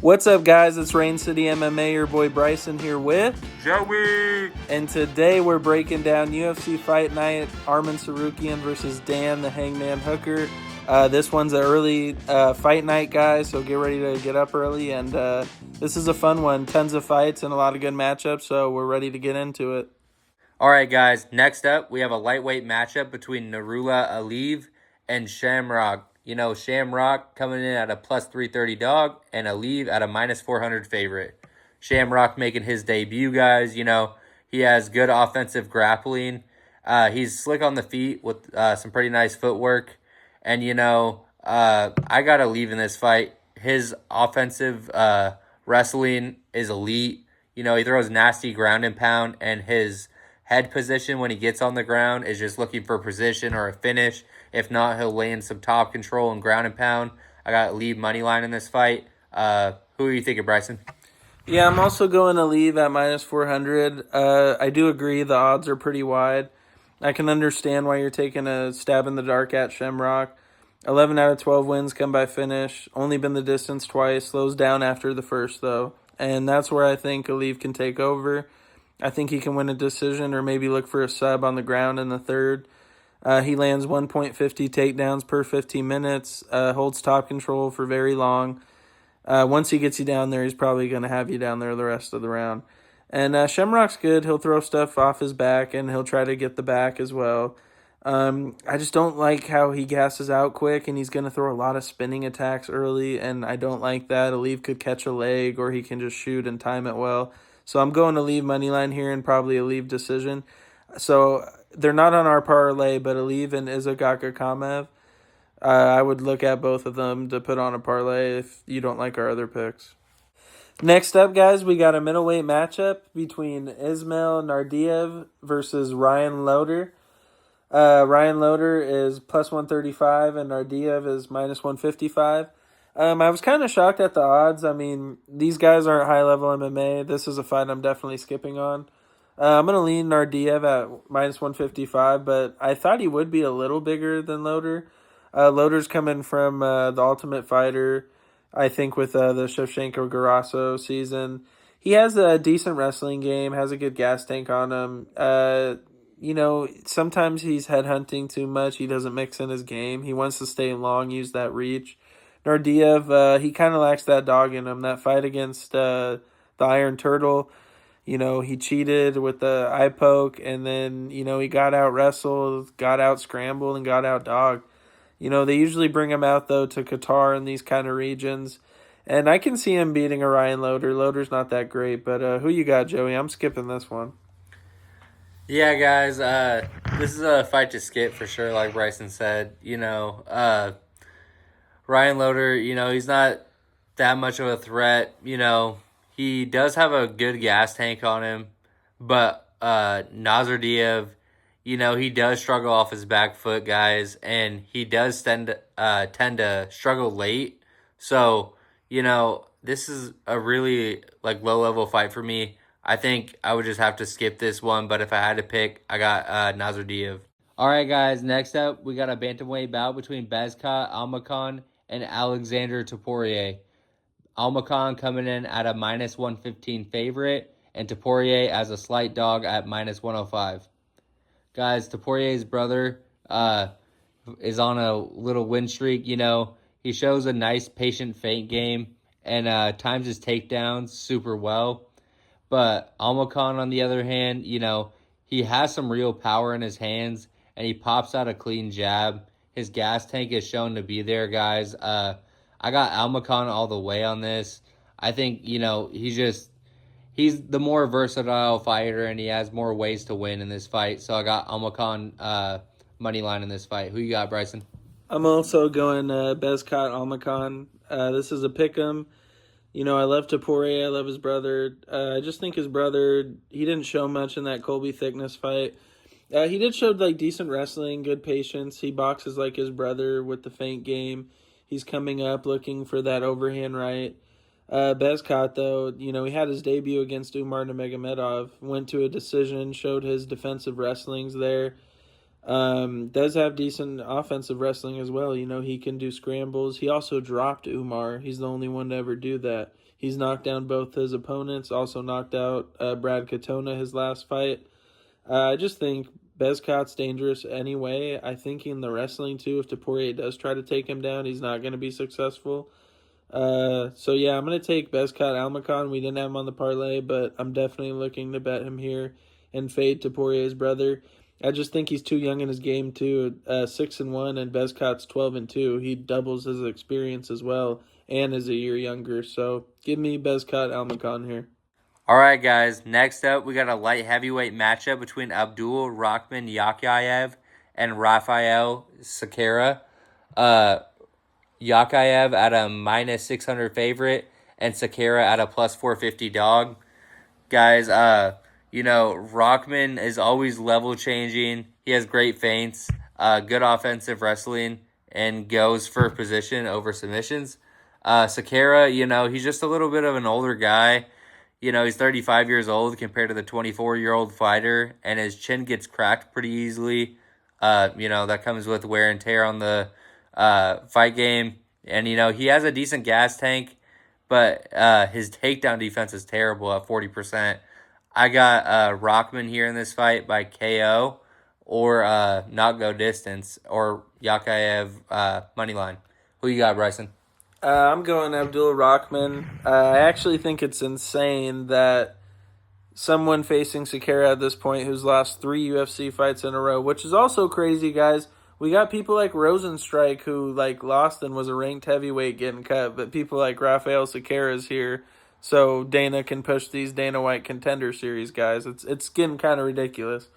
What's up, guys? It's Rain City MMA. Your boy Bryson here with Joey. And today we're breaking down UFC Fight Night, Arman Tsarukyan versus Dan the Hangman Hooker. This one's an early fight night, guys, so get ready to get up early. And this is a fun one. Tons of fights and a lot of good matchups, so we're ready to get into it. All right, guys. Next up, we have a lightweight matchup between Narula Aliv and Shamrock. You know, Shamrock coming in at a plus 330 dog and Aliv at a minus 400 favorite. Shamrock making his debut, guys. You know, he has good offensive grappling. He's slick on the feet with some pretty nice footwork. And, you know, I got Aliv in this fight. His offensive wrestling is elite. You know, he throws nasty ground and pound, and his head position when he gets on the ground is just looking for position or a finish. If not, he'll lay in some top control and ground and pound. I got Aliv money line in this fight. Who are you thinking, Bryson? Yeah, I'm also going Aliv at minus 400. I do agree the odds are pretty wide. I can understand why you're taking a stab in the dark at Shamrock. 11 out of 12 wins come by finish. Only been the distance twice. Slows down after the first, though. And that's where I think Aliv can take over. I think he can win a decision or maybe look for a sub on the ground in the third. He lands 1.50 takedowns per 15 minutes, holds top control for very long. Once he gets you down there, he's probably going to have you down there the rest of the round. And Shamrock's good. He'll throw stuff off his back, and he'll try to get the back as well. I just don't like how he gasses out quick, and he's going to throw a lot of spinning attacks early, and I don't like that. Aliv could catch a leg, or he can just shoot and time it well. So I'm going to Aliv moneyline here and probably Aliv decision. So they're not on our parlay, but Aliv and Izagaka Kamev. I would look at both of them to put on a parlay if you don't like our other picks. Next up, guys, we got a middleweight matchup between Ismail Nardiev versus Ryan Loder. Ryan Loder is plus 135 and Nardiev is minus 155. I was kind of shocked at the odds. I mean, these guys aren't high-level MMA. This is a fight I'm definitely skipping on. I'm going to lean Nardiev at minus 155, but I thought he would be a little bigger than Loder. Loder's coming from the Ultimate Fighter, I think, with the Shevchenko-Garasso season. He has a decent wrestling game, has a good gas tank on him. You know, sometimes he's headhunting too much. He doesn't mix in his game. He wants to stay long, use that reach. Nardiev, he kind of lacks that dog in him. That fight against the Iron Turtle, you know, he cheated with the eye poke, and then, you know, he got out wrestled, got out scrambled, and got out dogged. You know, they usually bring him out, though, to Qatar and these kind of regions. And I can see him beating a Ryan Loder. Loder's not that great, but who you got, Joey? I'm skipping this one. Yeah, guys, this is a fight to skip for sure, like Bryson said. You know, Ryan Loder, you know, he's not that much of a threat. You know, he does have a good gas tank on him, but Nazardiev, you know, he does struggle off his back foot, guys, and he does tend to struggle late. So, you know, this is a really, like, low-level fight for me. I think I would just have to skip this one, but if I had to pick, I got Nazardiev. All right, guys, next up, we got a bantamweight bout between Bezkat Almakhan and Alexander Topuria. Almakhan coming in at a minus 115 favorite, and Topuria as a slight dog at minus 105. Guys, Topuria's brother is on a little win streak. You know, he shows a nice patient feint game and times his takedowns super well. But Almakhan, on the other hand, you know, he has some real power in his hands, and he pops out a clean jab. His gas tank is shown to be there, guys. I got Almakhan all the way on this. I think, you know, he's the more versatile fighter, and he has more ways to win in this fight. So I got Almakhan money line in this fight. Who you got, Bryson? I'm also going Bezkat Almakhan. This is a pick'em. You know, I love Topuria. I love his brother. I just think his brother, he didn't show much in that Colby Thickness fight. He did show, like, decent wrestling, good patience. He boxes like his brother with the feint game. He's coming up looking for that overhand right. Bezkat, though, you know, he had his debut against Umar Nurmagomedov, went to a decision, showed his defensive wrestlings there. Does have decent offensive wrestling as well. He can do scrambles. He also dropped Umar. He's the only one to ever do that. He's knocked down both his opponents. Also knocked out Brad Katona his last fight. I just think Bezkot's dangerous anyway. I think in the wrestling too, if Taporia does try to take him down, he's not going to be successful. So yeah, I'm gonna take Bezcott Almacon. We didn't have him on the parlay, but I'm definitely looking to bet him here and fade Tapoiria's brother. I just think he's too young in his game too. 6-1, and Bezcott's 12-2. He doubles his experience as well, and is a year younger. So give me Bezcott Almacon here. All right, guys. Next up, we got a light heavyweight matchup between Abdul Rahman Yakayev and Rafael Sakara. Uh, Yakayev at a minus 600 favorite and Sakara at a plus 450 dog. Guys, Rockman is always level changing. He has great feints, good offensive wrestling, and goes for position over submissions. Sakara, he's just a little bit of an older guy. He's 35 years old compared to the 24-year-old fighter, and his chin gets cracked pretty easily. That comes with wear and tear on the fight game. And, he has a decent gas tank, but his takedown defense is terrible at 40%. I got Rockman here in this fight by KO or not go distance or Yakayev money line. Who you got, Bryson? I'm going Abdul Rahman. I actually think it's insane that someone facing Sakara at this point who's lost 3 UFC fights in a row, which is also crazy, guys. We got people like Rosenstrike who lost and was a ranked heavyweight getting cut, but people like Rafael Sakara is here, so Dana can push these Dana White Contender Series guys. It's getting kind of ridiculous,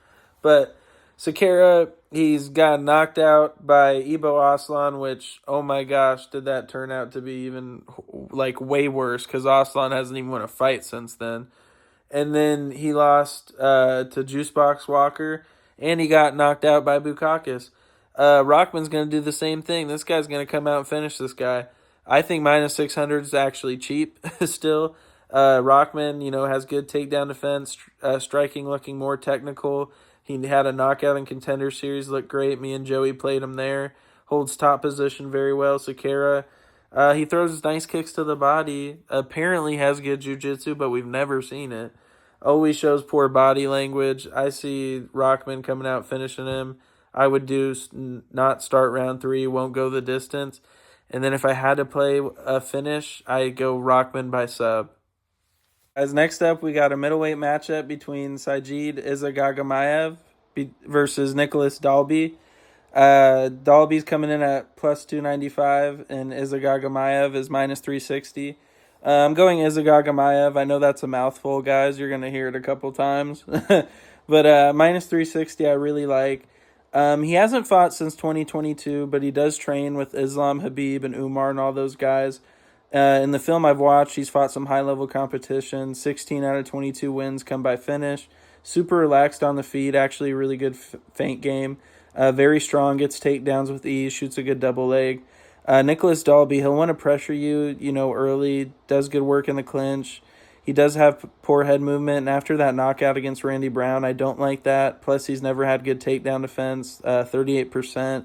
but Sakara, he's got knocked out by Ibo Aslan, which, oh my gosh, did that turn out to be even way worse because Aslan hasn't even won a fight since then. And then he lost to Juicebox Walker, and he got knocked out by Bukakis. Rockman's going to do the same thing. This guy's going to come out and finish this guy. I think minus 600 is actually cheap still. Rockman, has good takedown defense, striking looking more technical. He had a knockout in Contender Series, looked great. Me and Joey played him there. Holds top position very well. Sakara, he throws nice kicks to the body. Apparently has good jiu-jitsu, but we've never seen it. Always shows poor body language. I see Rockman coming out finishing him. I would do not start round 3, won't go the distance. And then if I had to play a finish, I go Rockman by sub. As next up, we got a middleweight matchup between Sajid Izagagamayev versus Nicholas Dalby. Dalby's coming in at plus 295, and Izagagamayev is minus 360. I'm going Izagagamayev. I know that's a mouthful, guys. You're going to hear it a couple times. But minus 360 I really like. He hasn't fought since 2022, but he does train with Islam, Habib, and Umar and all those guys. In the film I've watched, he's fought some high-level competition. 16 out of 22 wins come by finish. Super relaxed on the feet. Actually, really good feint game. Very strong. Gets takedowns with ease. Shoots a good double leg. Nicholas Dalby, he'll want to pressure you, early. Does good work in the clinch. He does have poor head movement. And after that knockout against Randy Brown, I don't like that. Plus, he's never had good takedown defense. 38%.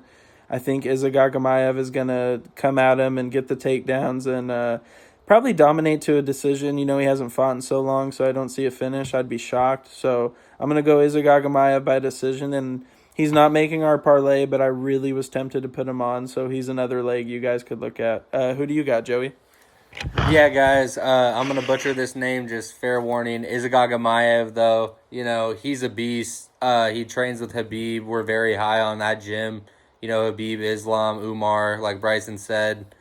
I think Izagagamayev is going to come at him and get the takedowns and probably dominate to a decision. He hasn't fought in so long, so I don't see a finish. I'd be shocked. So I'm going to go Izagagamayev by decision, and he's not making our parlay, but I really was tempted to put him on, so he's another leg you guys could look at. Who do you got, Joey? Yeah, guys, I'm going to butcher this name, just fair warning. Izagagamayev, though, he's a beast. He trains with Habib. We're very high on that gym. Habib, Islam, Umar, like Bryson said.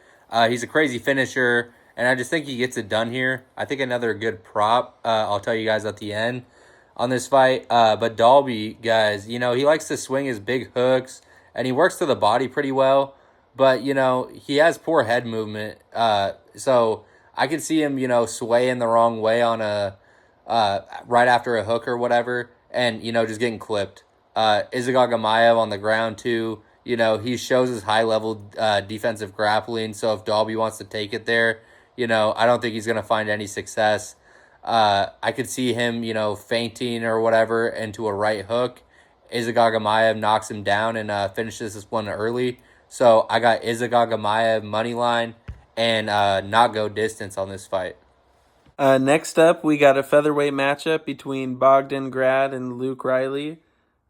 He's a crazy finisher, and I just think he gets it done here. I think another good prop, I'll tell you guys at the end on this fight. But Dalby, guys, he likes to swing his big hooks, and he works to the body pretty well. But, he has poor head movement. So I could see him, swaying the wrong way on right after a hook or whatever, and, just getting clipped. Izagagamayev on the ground, too. He shows his high-level defensive grappling, so if Dalby wants to take it there, I don't think he's going to find any success. I could see him, feinting or whatever into a right hook Izagagamayev knocks him down and finishes this one early. So I got Izagagamayev money line and not go distance on this fight. Next up, we got a featherweight matchup between Bogdan Grad and Luke Riley.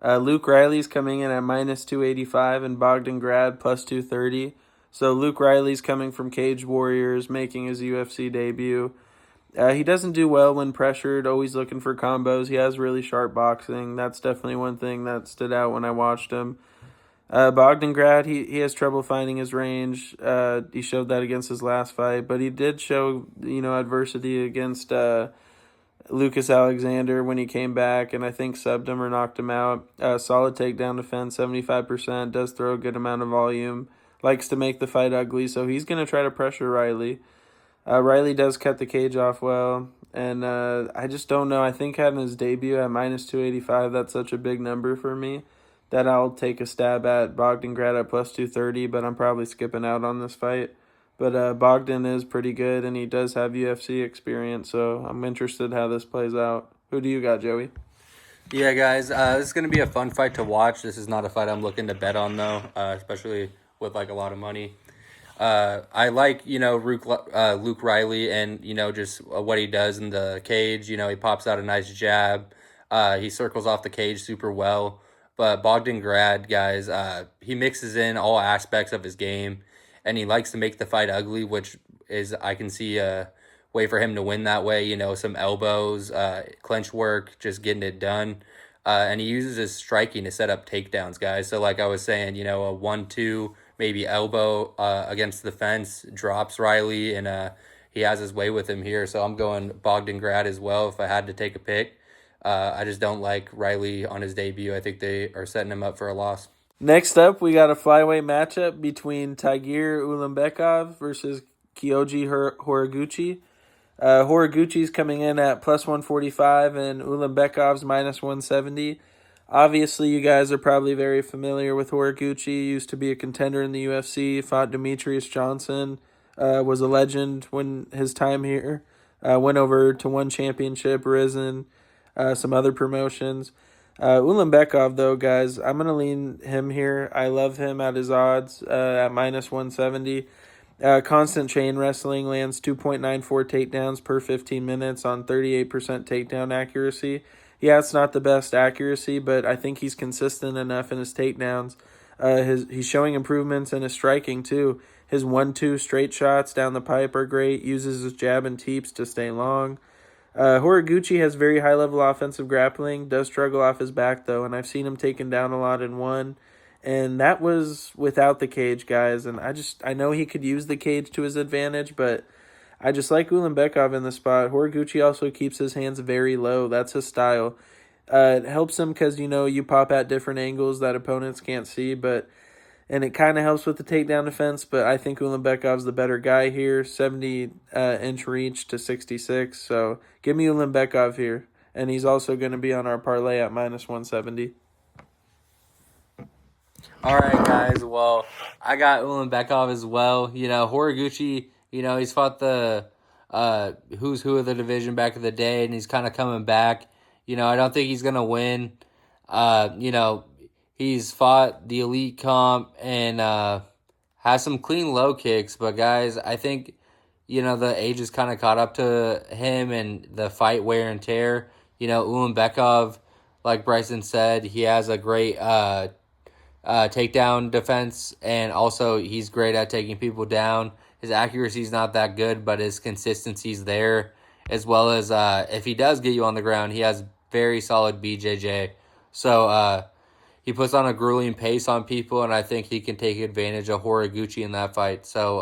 Luke Riley's coming in at minus 285 and Bogdan Grad plus 230. So Luke Riley's coming from Cage Warriors, making his UFC debut. He doesn't do well when pressured, always looking for combos. He has really sharp boxing. That's definitely one thing that stood out when I watched him. Bogdan Grad, he has trouble finding his range. He showed that against his last fight, but he did show, adversity against Lucas Alexander when he came back, and I think subbed him or knocked him out. Solid takedown defense, 75%, does throw a good amount of volume, likes to make the fight ugly, so he's going to try to pressure Riley. Riley does cut the cage off well, and I just don't know. I think having his debut at minus 285, that's such a big number for me that I'll take a stab at Bogdan Grad at plus 230, but I'm probably skipping out on this fight. But Bogdan is pretty good, and he does have UFC experience, so I'm interested how this plays out. Who do you got, Joey? Yeah, guys, this is going to be a fun fight to watch. This is not a fight I'm looking to bet on, though, especially with, like, a lot of money. I like, Luke Riley and, just what he does in the cage. He pops out a nice jab. He circles off the cage super well. But Bogdan Grad, guys, he mixes in all aspects of his game, and he likes to make the fight ugly, which is, I can see a way for him to win that way. Some elbows, clinch work, just getting it done. And he uses his striking to set up takedowns, guys. So like I was saying, a 1-2, maybe elbow against the fence, drops Riley, and he has his way with him here. So I'm going Bogdan Grad as well if I had to take a pick. I just don't like Riley on his debut. I think they are setting him up for a loss. Next up, we got a flyweight matchup between Tagir Ulanbekov versus Kyoji Horiguchi. Horiguchi's coming in at plus 145 and Ulanbekov's minus 170. Obviously, you guys are probably very familiar with Horiguchi. He used to be a contender in the UFC, fought Demetrius Johnson, was a legend when his time here. Went over to one championship, risen, some other promotions. Ulanbekov, though, guys, I'm going to lean him here. I love him at his odds at minus 170. Constant chain wrestling, lands 2.94 takedowns per 15 minutes on 38% takedown accuracy. Yeah, it's not the best accuracy, but I think he's consistent enough in his takedowns. He's showing improvements in his striking, too. His 1-2 straight shots down the pipe are great, uses his jab and teeps to stay long. Horiguchi has very high-level offensive grappling, does struggle off his back, though, and I've seen him taken down a lot in one. And that was without the cage, guys. And I know he could use the cage to his advantage, but I just like Ulanbekov in the spot. Horiguchi also keeps his hands very low. That's his style. It helps him because, you pop at different angles that opponents can't see, and it kind of helps with the takedown defense, but I think Ulanbekov's the better guy here, 70-inch reach to 66. So give me Ulanbekov here. And he's also going to be on our parlay at minus 170. All right, guys. Well, I got Ulanbekov as well. Horiguchi, he's fought the who's who of the division back in the day, and he's kind of coming back. I don't think he's going to win. He's fought the elite comp and has some clean low kicks. But, guys, I think, the age has kind of caught up to him and the fight wear and tear. Ulanbekov, like Bryson said, he has a great takedown defense, and also he's great at taking people down. His accuracy's not that good, but his consistency's there, as well as if he does get you on the ground, he has very solid BJJ. So he puts on a grueling pace on people, and I think he can take advantage of Horiguchi in that fight. So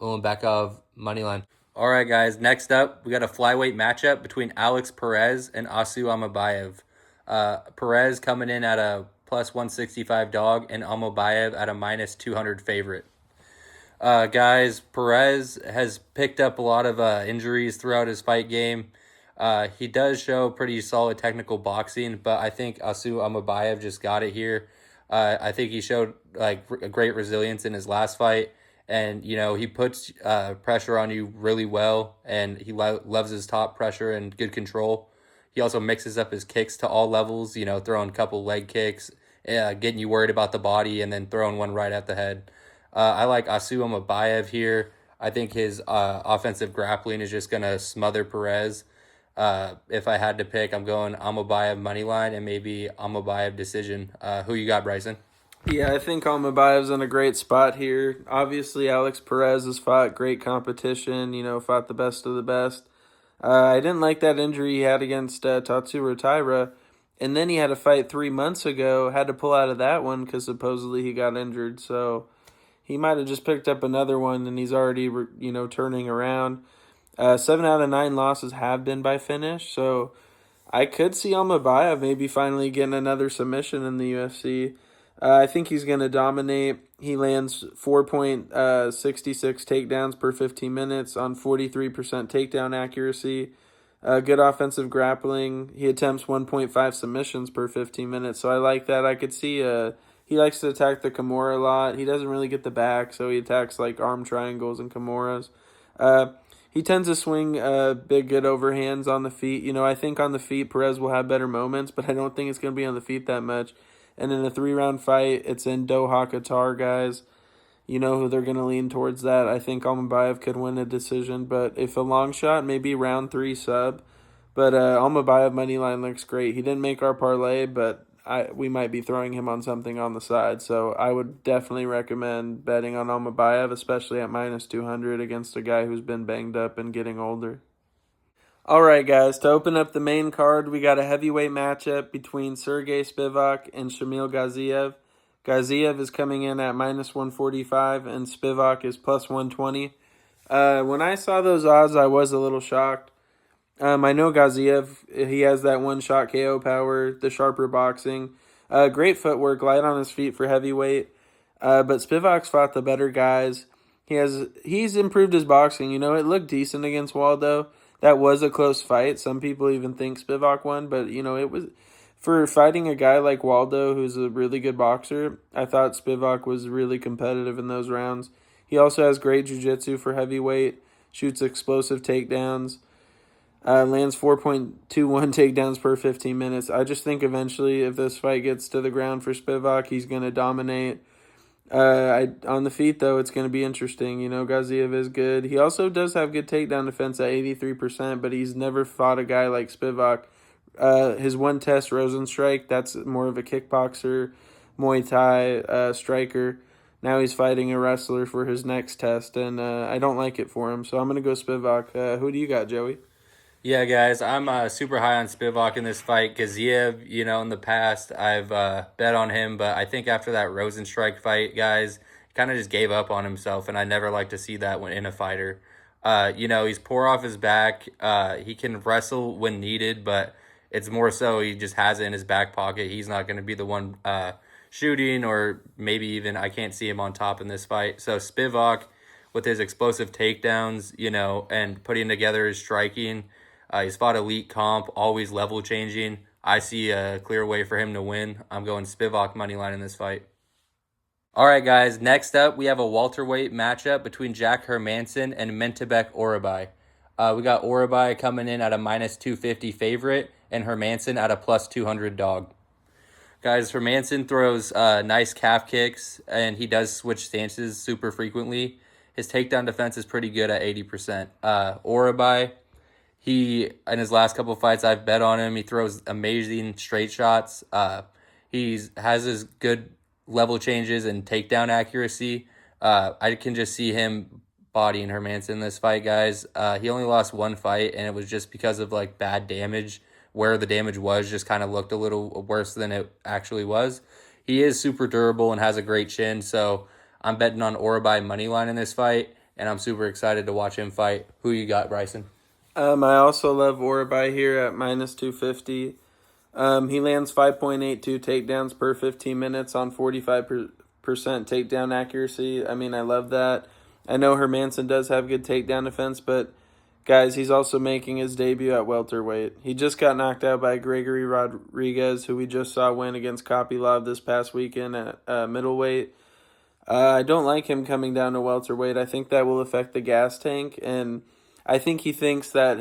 Ulanbekov, moneyline. All right, guys. Next up, we got a flyweight matchup between Alex Perez and Asu Amabayev. Perez coming in at a plus 165 dog, and Amabayev at a minus 200 favorite. Guys, Perez has picked up a lot of injuries throughout his fight game. He does show pretty solid technical boxing, but I think Asu Amabayev just got it here. I think he showed a great resilience in his last fight, and he puts pressure on you really well, and he loves his top pressure and good control. He also mixes up his kicks to all levels, throwing a couple leg kicks, getting you worried about the body and then throwing one right at the head. I like Asu Amabayev here. I think his offensive grappling is just going to smother Perez. If I had to pick, I'm going Amabayev money line and maybe Amabayev decision. Who you got, Bryson? Yeah, I think Almabaev's in a great spot here. Obviously, Alex Perez has fought great competition, fought the best of the best. I didn't like that injury he had against Tatsuro Taira. And then he had a fight 3 months ago, had to pull out of that one because supposedly he got injured. So he might have just picked up another one and he's already, turning around. 7 out of 9 losses have been by finish. So I could see Almabayev maybe finally getting another submission in the UFC. I think he's going to dominate. He lands 4.66 takedowns per 15 minutes on 43% takedown accuracy. Good offensive grappling. He attempts 1.5 submissions per 15 minutes, so I like that. I could see he likes to attack the Kimura a lot. He doesn't really get the back, so he attacks like arm triangles and Kimuras. He tends to swing big, good overhands on the feet. I think on the feet, Perez will have better moments, but I don't think it's going to be on the feet that much. And in a 3-round fight, it's in Doha, Qatar, guys. You know who they're going to lean towards that. I think Almabayev could win a decision, but if a long shot, maybe round 3 sub. But Almabayev money line looks great. He didn't make our parlay, but we might be throwing him on something on the side. So I would definitely recommend betting on Almabayev, especially at minus 200 against a guy who's been banged up and getting older. All right, guys, to open up the main card, we got a heavyweight matchup between Sergey Spivak and Shamil Gaziev. Gaziev is coming in at minus 145, and Spivak is plus 120. When I saw those odds, I was a little shocked. I know Gaziev, he has that one-shot KO power, the sharper boxing. Great footwork, light on his feet for heavyweight. But Spivak's fought the better guys. He's improved his boxing. It looked decent against Waldo. That was a close fight. Some people even think Spivak won, but it was for fighting a guy like Waldo, who's a really good boxer. I thought Spivak was really competitive in those rounds. He also has great jiu-jitsu for heavyweight, shoots explosive takedowns, lands 4.21 takedowns per 15 minutes. I just think eventually, if this fight gets to the ground for Spivak, he's going to dominate. On the feet, though, it's going to be interesting. Gaziev is good. He also does have good takedown defense at 83%, but he's never fought a guy like Spivak. His one test, Rosenstrike, that's more of a kickboxer, Muay Thai striker. Now he's fighting a wrestler for his next test, and I don't like it for him, so I'm going to go Spivak. Who do you got, Joey? Yeah, guys, I'm super high on Spivak in this fight. Gaziev, in the past, I've bet on him, but I think after that Rosenstrike fight, guys, he kind of just gave up on himself, and I never like to see that when in a fighter. He's poor off his back. He can wrestle when needed, but it's more so he just has it in his back pocket. He's not going to be the one shooting, or maybe even I can't see him on top in this fight. So Spivak, with his explosive takedowns, and putting together his striking, he's fought elite comp, always level changing. I see a clear way for him to win. I'm going Spivak money line in this fight. All right, guys. Next up, we have a welterweight matchup between Jack Hermanson and Mentabek Orabai. We got Orabai coming in at a minus 250 favorite and Hermanson at a plus 200 dog. Guys, Hermanson throws nice calf kicks, and he does switch stances super frequently. His takedown defense is pretty good at 80%. Orabai, in his last couple of fights, I've bet on him. He throws amazing straight shots. He has his good level changes and takedown accuracy. I can just see him bodying Hermanson in this fight, guys. He only lost one fight, and it was just because of bad damage. Where the damage was just kind of looked a little worse than it actually was. He is super durable and has a great chin, so I'm betting on Orabai money line in this fight, and I'm super excited to watch him fight. Who you got, Bryson? I also love Orabai here at minus 250. He lands 5.82 takedowns per 15 minutes on 45% takedown accuracy. I love that. I know Hermanson does have good takedown defense, but guys, he's also making his debut at welterweight. He just got knocked out by Gregory Rodriguez, who we just saw win against Kopylov this past weekend at middleweight. I don't like him coming down to welterweight. I think that will affect the gas tank, and I think he thinks that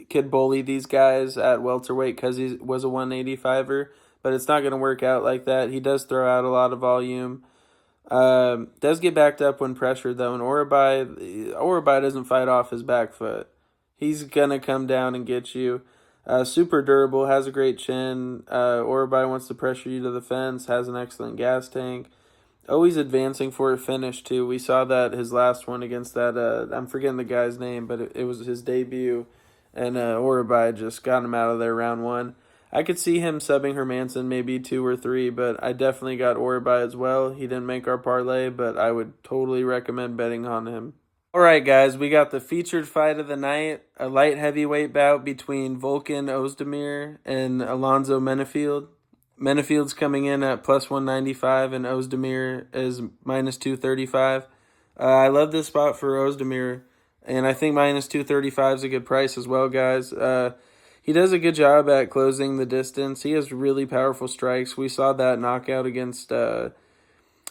could bully these guys at welterweight because he was a 185er. but it's not going to work out like that. He does throw out a lot of volume. Does get backed up when pressured though, and Orobai doesn't fight off his back foot. He's gonna come down and get you. Super durable, has a great chin. Orobai wants to pressure you to the fence, has an excellent gas tank. Always advancing for a finish too. We saw that his last one against that. I'm forgetting the guy's name, but it was his debut, and Orobai just got him out of there round one. I could see him subbing Hermanson maybe 2 or 3, but I definitely got Orobai as well. He didn't make our parlay, but I would totally recommend betting on him. All right, guys, we got the featured fight of the night, a light heavyweight bout between Volkan Ozdemir and Alonzo Menefield. Menefield's coming in at plus 195, and Ozdemir is minus 235. I love this spot for Ozdemir, and I think minus 235 is a good price as well, guys. He does a good job at closing the distance. He has really powerful strikes. We saw that knockout against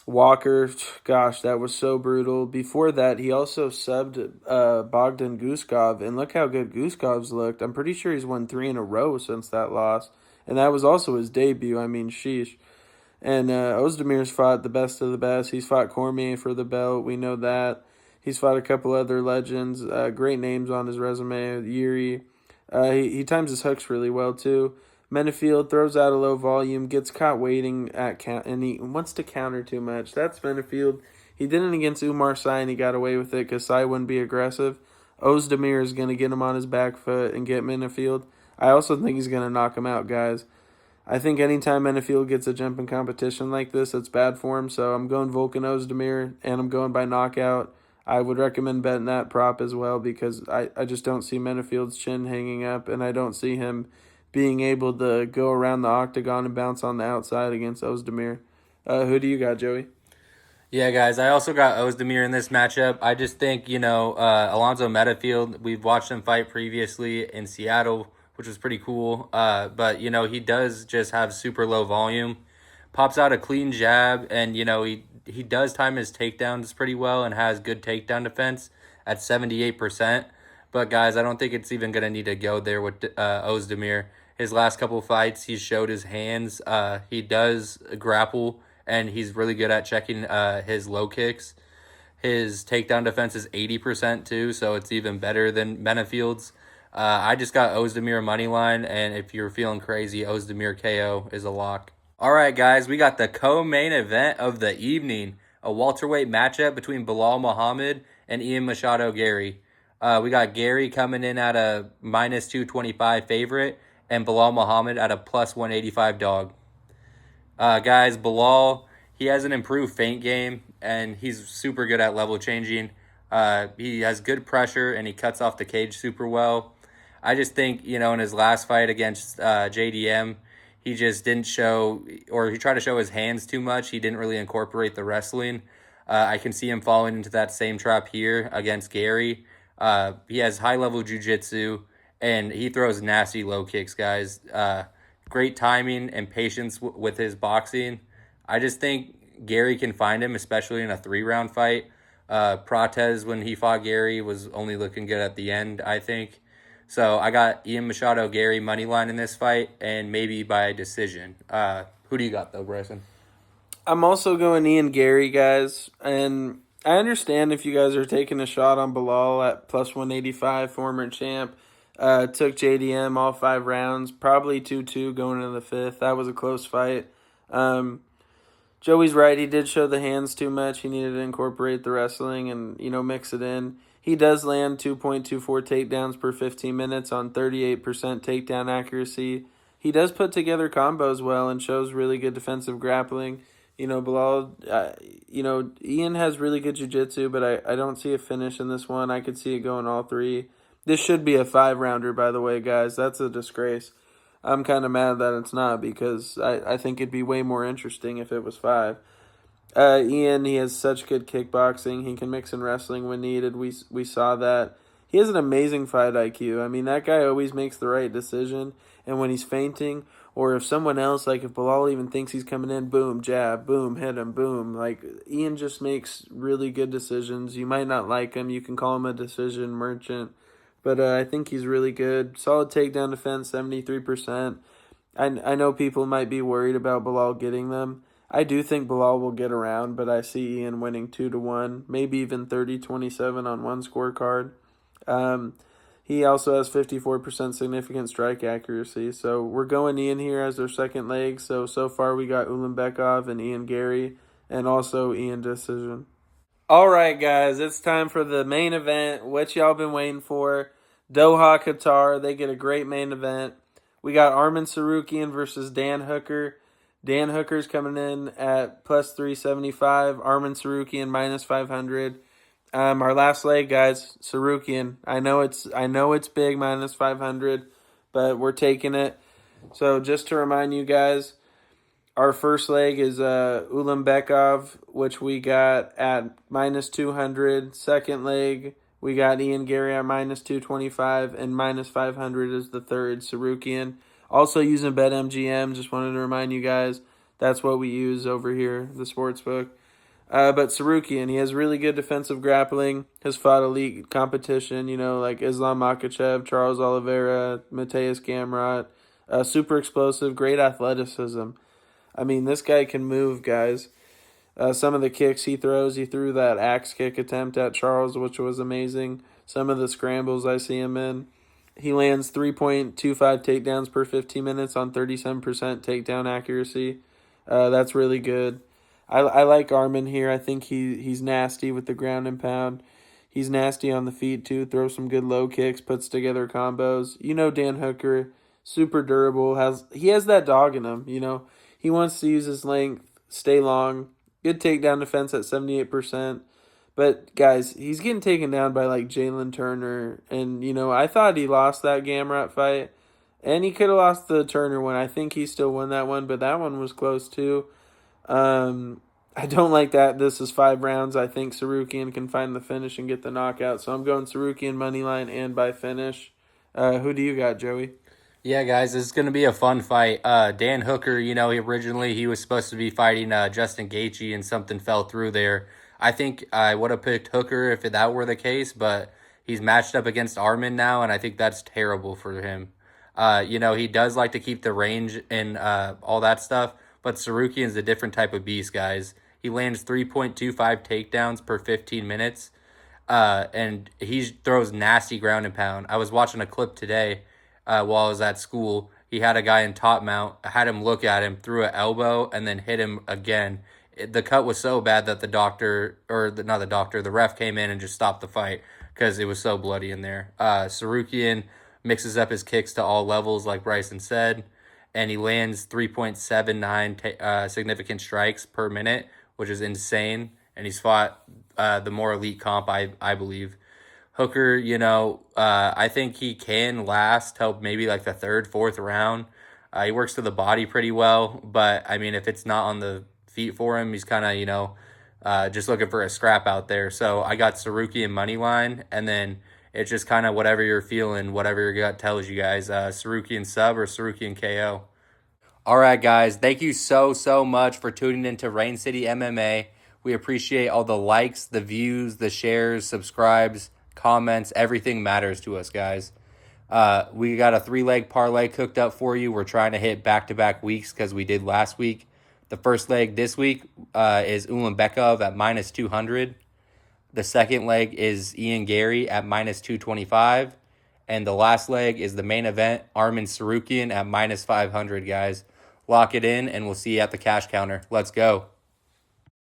Walker. Gosh, that was so brutal. Before that, he also subbed Bogdan Guskov, and look how good Guskov's looked. I'm pretty sure he's won 3 in a row since that loss, and that was also his debut. I mean, sheesh. And Ozdemir's fought the best of the best. He's fought Cormier for the belt. We know that. He's fought a couple other legends. Great names on his resume. Yuri. He times his hooks really well, too. Menefield throws out a low volume, gets caught waiting at count, and he wants to counter too much. That's Menefield. He did it against Umar Sy, and he got away with it because Sy wouldn't be aggressive. Ozdemir is going to get him on his back foot and get Menefield. I also think he's going to knock him out, guys. I think anytime Menefield gets a jump in competition like this, it's bad for him. So I'm going Volkan Ozdemir, and I'm going by knockout. I would recommend betting that prop as well because I just don't see Menefield's chin hanging up, and I don't see him being able to go around the octagon and bounce on the outside against Ozdemir. Who do you got, Joey? Yeah, guys, I also got Ozdemir in this matchup. I just think, Alonzo Menefield, we've watched him fight previously in Seattle, which was pretty cool. But, he does just have super low volume. Pops out a clean jab, and, he does time his takedowns pretty well and has good takedown defense at 78%. But, guys, I don't think it's even going to need to go there with Ozdemir. His last couple fights, he showed his hands. He does grapple, and he's really good at checking his low kicks. His takedown defense is 80% too, so it's even better than Menefield's. I just got Ozdemir money line, and if you're feeling crazy, Ozdemir KO is a lock. All right, guys, we got the co-main event of the evening, a welterweight matchup between Bilal Muhammad and Ian Machado Gary. We got Gary coming in at a minus 225 favorite, and Bilal Muhammad at a plus 185 dog. Guys, Bilal, he has an improved feint game, and he's super good at level changing. He has good pressure, and he cuts off the cage super well. I just think, in his last fight against JDM, he just didn't show, or he tried to show his hands too much. He didn't really incorporate the wrestling. I can see him falling into that same trap here against Gary. He has high-level jiu-jitsu, and he throws nasty low kicks, guys. Great timing and patience with his boxing. I just think Gary can find him, especially in a 3-round fight. Prates, when he fought Gary, was only looking good at the end, I think. So I got Ian Machado Gary money line in this fight, and maybe by decision. Who do you got though, Bryson? I'm also going Ian Gary, guys, and I understand if you guys are taking a shot on Bilal at plus 185, former champ. Took JDM all 5 rounds, probably 2-2 going into the 5th. That was a close fight. Joey's right. He did show the hands too much. He needed to incorporate the wrestling and, mix it in. He does land 2.24 takedowns per 15 minutes on 38% takedown accuracy. He does put together combos well and shows really good defensive grappling. Bilal, Ian has really good jiu-jitsu, but I don't see a finish in this one. I could see it going all 3. This should be a 5-rounder, by the way, guys. That's a disgrace. I'm kind of mad that it's not because I think it'd be way more interesting if it was 5. Ian, he has such good kickboxing. He can mix in wrestling when needed. We saw that. He has an amazing fight IQ. I mean, that guy always makes the right decision. And when he's feinting, or if someone else, like if Bilal even thinks he's coming in, boom, jab, boom, hit him, boom. Like, Ian just makes really good decisions. You might not like him. You can call him a decision merchant. But I think he's really good. Solid takedown defense, 73%. I know people might be worried about Bilal getting them. I do think Bilal will get around, but I see Ian winning 2-1, maybe even 30-27 on one scorecard. Um, he also has 54% significant strike accuracy. So we're going Ian here as our second leg. So far we got Ulanbekov and Ian Gary, and also Ian decision. All right, guys, it's time for the main event, what y'all been waiting for. Doha, Qatar, they get a great main event. We got Arman Tsarukyan versus Dan Hooker. Dan Hooker's coming in at plus 375. Arman Tsarukyan minus 500. Our last leg, guys, Tsarukyan. I know it's big, minus 500, but we're taking it. So just to remind you guys, our first leg is Ulanbekov, which we got at minus 200. Second leg, we got Ian Gary at minus 225, and minus 500 is the third, Tsarukyan. Also using BetMGM, just wanted to remind you guys, that's what we use over here, the sportsbook. But Tsarukyan, he has really good defensive grappling, has fought elite competition, like Islam Makhachev, Charles Oliveira, Mateus Gamrot. Super explosive, great athleticism. I mean, this guy can move, guys. Some of the kicks he throws, he threw that axe kick attempt at Charles, which was amazing. Some of the scrambles I see him in. He lands 3.25 takedowns per 15 minutes on 37% takedown accuracy. That's really good. I like Arman here. I think he's nasty with the ground and pound. He's nasty on the feet, too. Throws some good low kicks, puts together combos. Dan Hooker, super durable. He has that dog in him, He wants to use his length, stay long. Good takedown defense at 78%. But, guys, he's getting taken down by, like, Jalen Turner. And, I thought he lost that Gamrot fight. And he could have lost the Turner one. I think he still won that one, but that one was close, too. I don't like that. This is 5 rounds. I think Tsarukyan can find the finish and get the knockout. So I'm going Tsarukyan moneyline and by finish. Who do you got, Joey? Yeah, guys, this is going to be a fun fight. Dan Hooker, he was supposed to be fighting Justin Gaethje, and something fell through there. I think I would have picked Hooker if that were the case, but he's matched up against Arman now, and I think that's terrible for him. He does like to keep the range and all that stuff, but Tsarukyan's a different type of beast, guys. He lands 3.25 takedowns per 15 minutes, and he throws nasty ground and pound. I was watching a clip today while I was at school. He had a guy in top mount, had him look at him, threw an elbow, and then hit him again. The cut was so bad that the ref came in and just stopped the fight because it was so bloody in there. Tsarukyan mixes up his kicks to all levels, like Bryson said, and he lands 3.79 significant strikes per minute, which is insane. And he's fought the more elite comp, I believe. Hooker, I think he can last till maybe like the third, fourth round. He works to the body pretty well, but I mean, if it's not on the feet for him, he's kind of, just looking for a scrap out there. So I got Tsarukyan money line, and then it's just kind of whatever you're feeling, whatever your gut tells you guys. Tsarukyan sub or Tsarukyan KO. All right, guys. Thank you so much for tuning into Rain City MMA. We appreciate all the likes, the views, the shares, subscribes, comments. Everything matters to us, guys. We got a 3-leg parlay cooked up for you. We're trying to hit back-to-back weeks because we did last week. The first leg this week is Ulanbekov at minus 200. The second leg is Ian Gary at minus 225. And the last leg is the main event, Arman Tsarukyan at minus 500, guys. Lock it in, and we'll see you at the cash counter. Let's go.